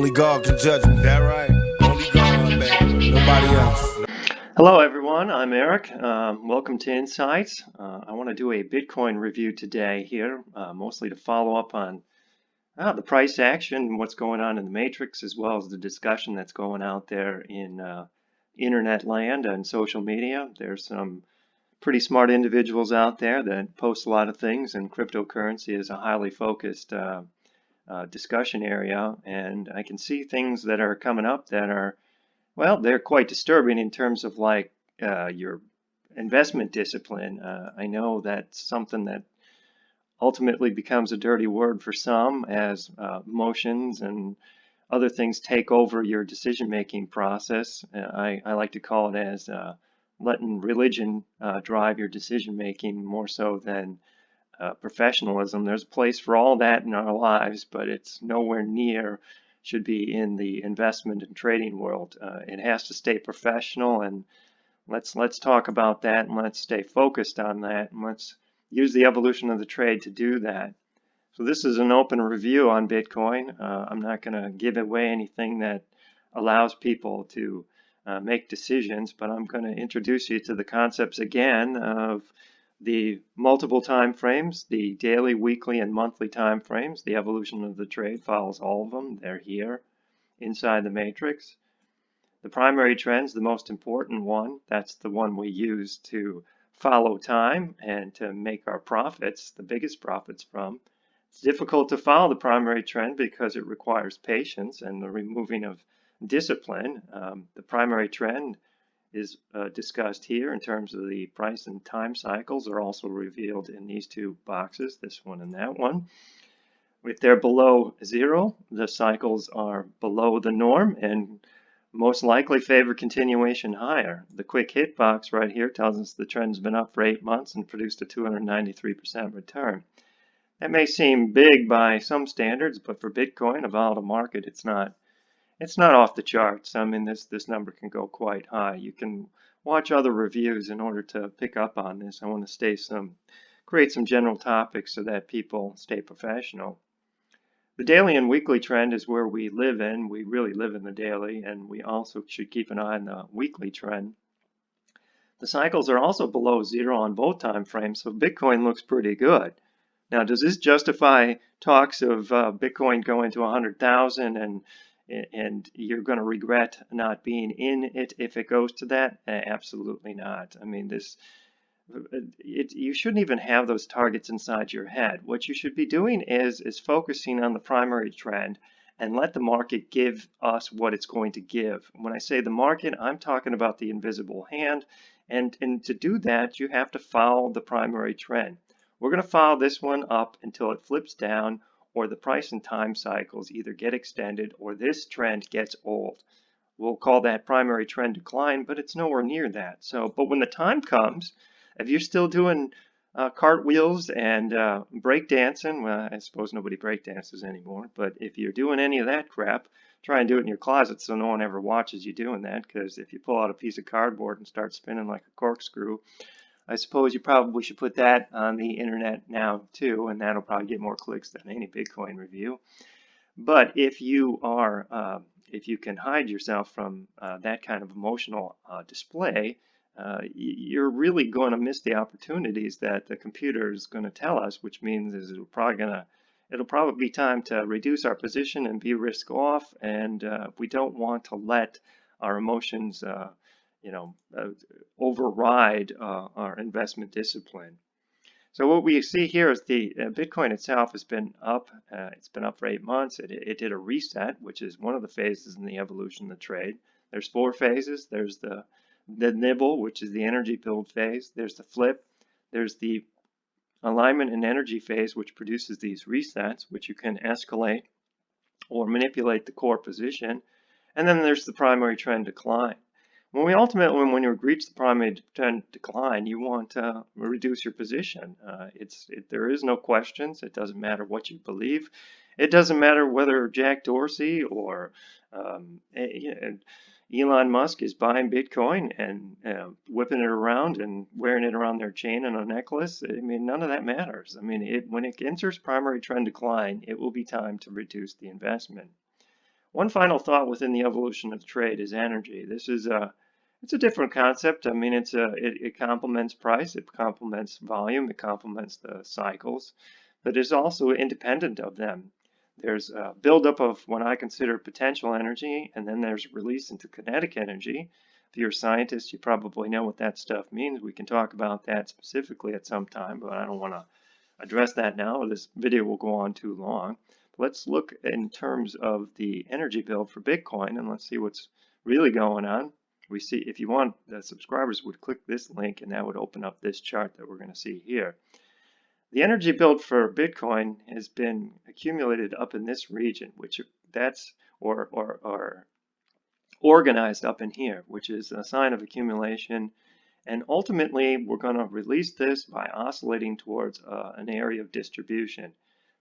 Only God can judge me. That right? Only God, baby. Nobody else. Hello everyone, I'm Eric. Welcome to Insights. I want to do a Bitcoin review today here, mostly to follow up on the price action and what's going on in the matrix, as well as the discussion that's going out there in internet land and social media. There's some pretty smart individuals out there that post a lot of things, and cryptocurrency is a highly focused discussion area, and I can see things that are coming up that are, well, they're quite disturbing in terms of like your investment discipline. I know that's something that ultimately becomes a dirty word for some as emotions and other things take over your decision-making process. I like to call it as letting religion drive your decision-making more so than professionalism. There's a place for all that in our lives, but it's nowhere near should be in the investment and trading world. It has to stay professional, and let's talk about that, and let's stay focused on that, and let's use the evolution of the trade to do that. So this is an open review on Bitcoin. I'm not going to give away anything that allows people to make decisions, but I'm going to introduce you to the concepts again of the multiple time frames, the daily, weekly, and monthly time frames. The evolution of the trade follows all of them. They're here inside the matrix. The primary trend's the most important one. That's the one we use to follow time and to make our profits, the biggest profits from. It's difficult to follow the primary trend because it requires patience and the removing of discipline. The primary trend is discussed here in terms of the price and time cycles are also revealed in these two boxes, this one and that one. If they're below zero, the cycles are below the norm and most likely favor continuation higher. The quick hit box right here tells us the trend's been up for 8 months and produced a 293% return. That may seem big by some standards, but for Bitcoin, a volatile market, it's not off the charts. I mean, this number can go quite high. You can watch other reviews in order to pick up on this. I want to create some general topics so that people stay professional. The daily and weekly trend is where we live in. We really live in the daily, and we also should keep an eye on the weekly trend. The cycles are also below zero on both time frames, so Bitcoin looks pretty good. Now, does this justify talks of Bitcoin going to 100,000 and you're going to regret not being in it if it goes to that? Absolutely not. I mean, you shouldn't even have those targets inside your head. What you should be doing is focusing on the primary trend and let the market give us what it's going to give. When I say the market, I'm talking about the invisible hand, and to do that, you have to follow the primary trend. We're going to follow this one up until it flips down, or the price and time cycles either get extended or this trend gets old. We'll call that primary trend decline, but it's nowhere near that. But when the time comes, if you're still doing cartwheels and break dancing, well, I suppose nobody break dances anymore, but if you're doing any of that crap, try and do it in your closet so no one ever watches you doing that, because if you pull out a piece of cardboard and start spinning like a corkscrew, I suppose you probably should put that on the internet now too, and that'll probably get more clicks than any Bitcoin review. But if you can hide yourself from that kind of emotional display, you're really going to miss the opportunities that the computer is going to tell us, which means it'll probably be time to reduce our position and be risk off, and we don't want to let our emotions override our investment discipline. So what we see here is the Bitcoin itself has been up. It's been up for 8 months. It did a reset, which is one of the phases in the evolution of the trade. There's 4 phases. There's the nibble, which is the energy build phase. There's the flip. There's the alignment and energy phase, which produces these resets, which you can escalate or manipulate the core position. And then there's the primary trend decline. When you reach the primary trend decline, you want to reduce your position. There is no questions. It doesn't matter what you believe. It doesn't matter whether Jack Dorsey or Elon Musk is buying Bitcoin and whipping it around and wearing it around their chain and a necklace. I mean, none of that matters. I mean, when it enters primary trend decline, it will be time to reduce the investment. One final thought within the evolution of the trade is energy. This is it's a different concept. I mean, it complements price, it complements volume, it complements the cycles, but it's also independent of them. There's a buildup of what I consider potential energy, and then there's release into kinetic energy. If you're a scientist, you probably know what that stuff means. We can talk about that specifically at some time, but I don't want to address that now. This video will go on too long. Let's look in terms of the energy build for Bitcoin, and let's see what's really going on. We see, if you want, the subscribers would click this link, and that would open up this chart that we're going to see here. The energy build for Bitcoin has been accumulated up in this region, which that's or organized up in here, which is a sign of accumulation. And ultimately, we're going to release this by oscillating towards an area of distribution.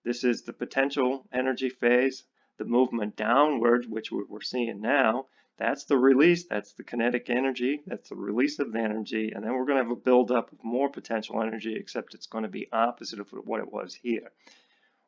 This is the potential energy phase, the movement downward, which we're seeing now. That's the release, that's the kinetic energy, that's the release of the energy, and then we're going to have a buildup of more potential energy, except it's going to be opposite of what it was here.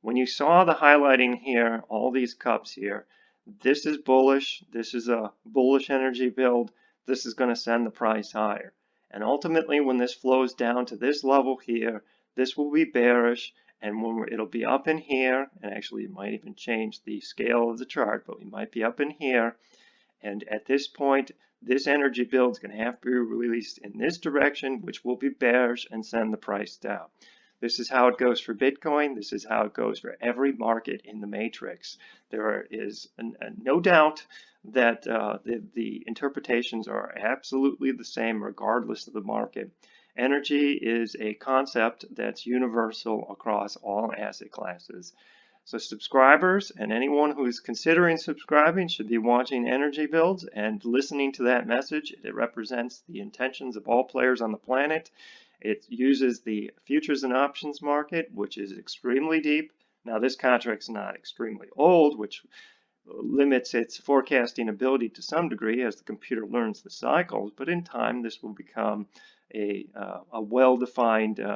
When you saw the highlighting here, all these cups here, this is bullish, this is a bullish energy build, this is going to send the price higher. And ultimately, when this flows down to this level here, this will be bearish, and when it'll be up in here, and actually it might even change the scale of the chart, but we might be up in here, and at this point, this energy build is going to have to be released in this direction, which will be bearish and send the price down. This is how it goes for Bitcoin. This is how it goes for every market in the matrix. There is no doubt that the interpretations are absolutely the same regardless of the market. Energy is a concept that's universal across all asset classes. So subscribers and anyone who is considering subscribing should be watching energy builds and listening to that message. It represents the intentions of all players on the planet. It uses the futures and options market, which is extremely deep. Now this contract's not extremely old, which limits its forecasting ability to some degree as the computer learns the cycles, but in time this will become a well-defined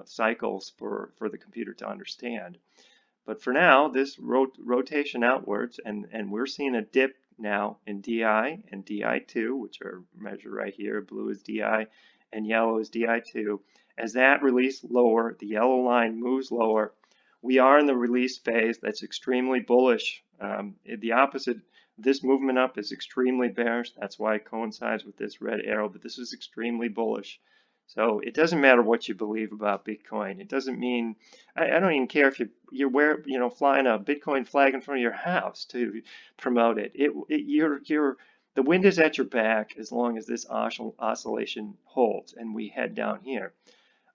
cycles for the computer to understand. But for now, this rotation outwards, and we're seeing a dip now in DI and DI2, which are measured right here. Blue is DI and yellow is DI2. As that release lower, the yellow line moves lower. We are in the release phase that's extremely bullish. The opposite, this movement up is extremely bearish. That's why it coincides with this red arrow, but this is extremely bullish. So it doesn't matter what you believe about Bitcoin. It doesn't mean, I don't even care if you're flying a Bitcoin flag in front of your house to promote it. The wind is at your back as long as this oscillation holds and we head down here.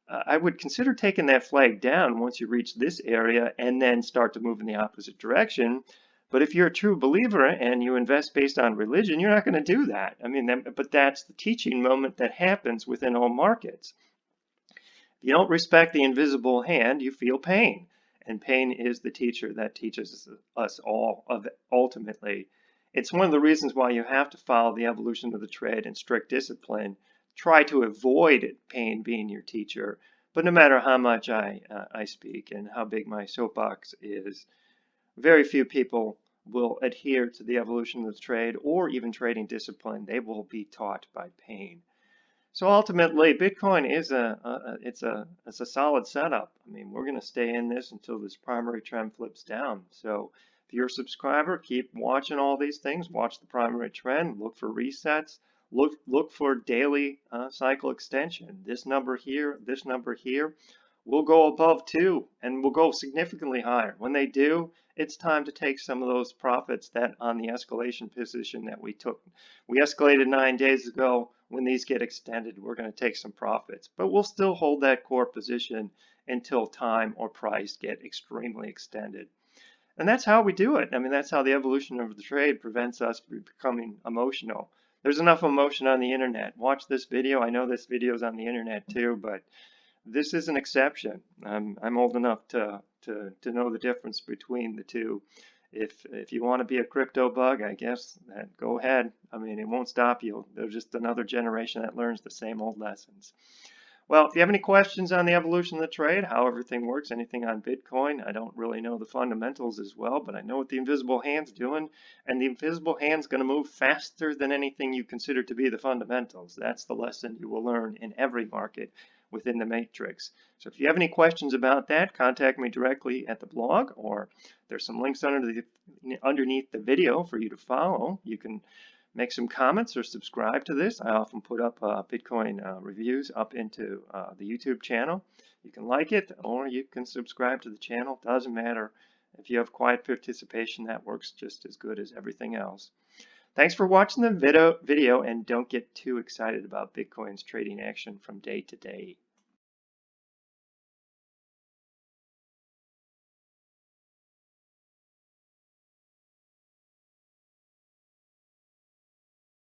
I would consider taking that flag down once you reach this area and then start to move in the opposite direction. But if you're a true believer and you invest based on religion, you're not going to do that. I mean, but that's the teaching moment that happens within all markets. If you don't respect the invisible hand, you feel pain. And pain is the teacher that teaches us all of it, ultimately. It's one of the reasons why you have to follow the evolution of the trade in strict discipline. Try to avoid pain being your teacher. But no matter how much I speak and how big my soapbox is, very few people will adhere to the evolution of the trade or even trading discipline. They will be taught by pain. So ultimately, Bitcoin is it's a solid setup. I mean, we're going to stay in this until this primary trend flips down. So if you're a subscriber, keep watching all these things. Watch the primary trend. Look for resets. Look for daily cycle extension. This number here, this number here. Will go above 2 and will go significantly higher. When they do, it's time to take some of those profits that on the escalation position that we took. We escalated 9 days ago. When these get extended, we're going to take some profits, but we'll still hold that core position until time or price get extremely extended. And that's how we do it. I mean, that's how the evolution of the trade prevents us from becoming emotional. There's enough emotion on the internet. Watch this video. I know this video is on the internet too, but this is an exception. I'm old enough to know the difference between the two. If you want to be a crypto bug, I guess go ahead. I mean, it won't stop you. There's just another generation that learns the same old lessons. Well, if you have any questions on the evolution of the trade, how everything works, anything on Bitcoin, I don't really know the fundamentals as well, but I know what the invisible hand's doing, and the invisible hand's going to move faster than anything you consider to be the fundamentals. That's the lesson you will learn in every market within the matrix. So if you have any questions about that, contact me directly at the blog, or there's some links underneath the video for you to follow. You can make some comments or subscribe to this. I often put up Bitcoin reviews up into the YouTube channel. You can like it or you can subscribe to the channel. Doesn't matter. If you have quiet participation, that works just as good as everything else. Thanks for watching the video and don't get too excited about Bitcoin's trading action from day to day.